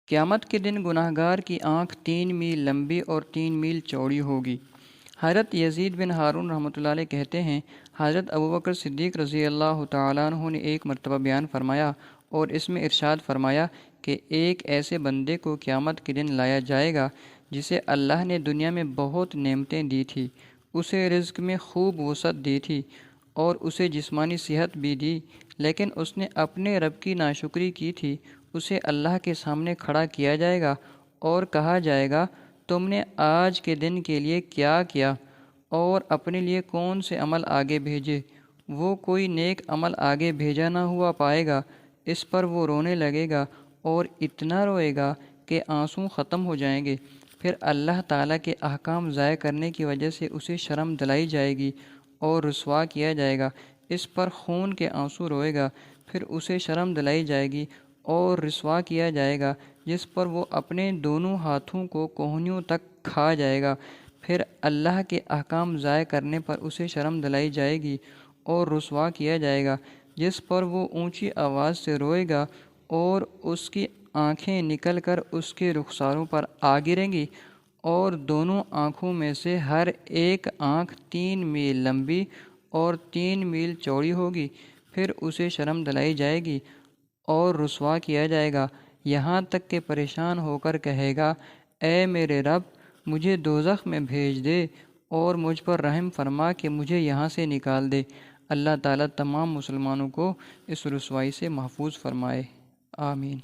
قیامت کے دن گناہگار کی آنکھ 3 میل لمبی اور 3 میل چوڑی ہوگی۔ حضرت یزید بن ہارون رحمۃ اللہ علیہ کہتے ہیں، حضرت ابوبکر صدیق رضی اللہ تعالیٰ عنہ نے ایک مرتبہ بیان فرمایا اور اس میں ارشاد فرمایا کہ ایک ایسے بندے کو قیامت کے دن لایا جائے گا جسے اللہ نے دنیا میں بہت نعمتیں دی تھی، اسے رزق میں خوب وسعت دی تھی اور اسے جسمانی صحت بھی دی، لیکن اس نے اپنے رب کی ناشکری کی تھی۔ اسے اللہ کے سامنے کھڑا کیا جائے گا اور کہا جائے گا، تم نے آج کے دن کے لیے کیا کیا اور اپنے لیے کون سے عمل آگے بھیجے؟ وہ کوئی نیک عمل آگے بھیجا نہ ہوا پائے گا۔ اس پر وہ رونے لگے گا اور اتنا روئے گا کہ آنسو ختم ہو جائیں گے۔ پھر اللہ تعالیٰ کے احکام ضائع کرنے کی وجہ سے اسے شرم دلائی جائے گی اور رسوا کیا جائے گا۔ اس پر خون کے آنسو روئے گا۔ پھر اسے شرم دلائی جائے گی اور رسوا کیا جائے گا، جس پر وہ اپنے دونوں ہاتھوں کو کوہنیوں تک کھا جائے گا۔ پھر اللہ کے احکام ضائع کرنے پر اسے شرم دلائی جائے گی اور رسوا کیا جائے گا، جس پر وہ اونچی آواز سے روئے گا اور اس کی آنکھیں نکل کر اس کے رخساروں پر آ گریں گی اور دونوں آنکھوں میں سے ہر ایک آنکھ 3 میل لمبی اور 3 میل چوڑی ہوگی۔ پھر اسے شرم دلائی جائے گی اور رسوا کیا جائے گا، یہاں تک کہ پریشان ہو کر کہے گا، اے میرے رب، مجھے دوزخ میں بھیج دے اور مجھ پر رحم فرما کہ مجھے یہاں سے نکال دے۔ اللہ تعالیٰ تمام مسلمانوں کو اس رسوائی سے محفوظ فرمائے، آمین۔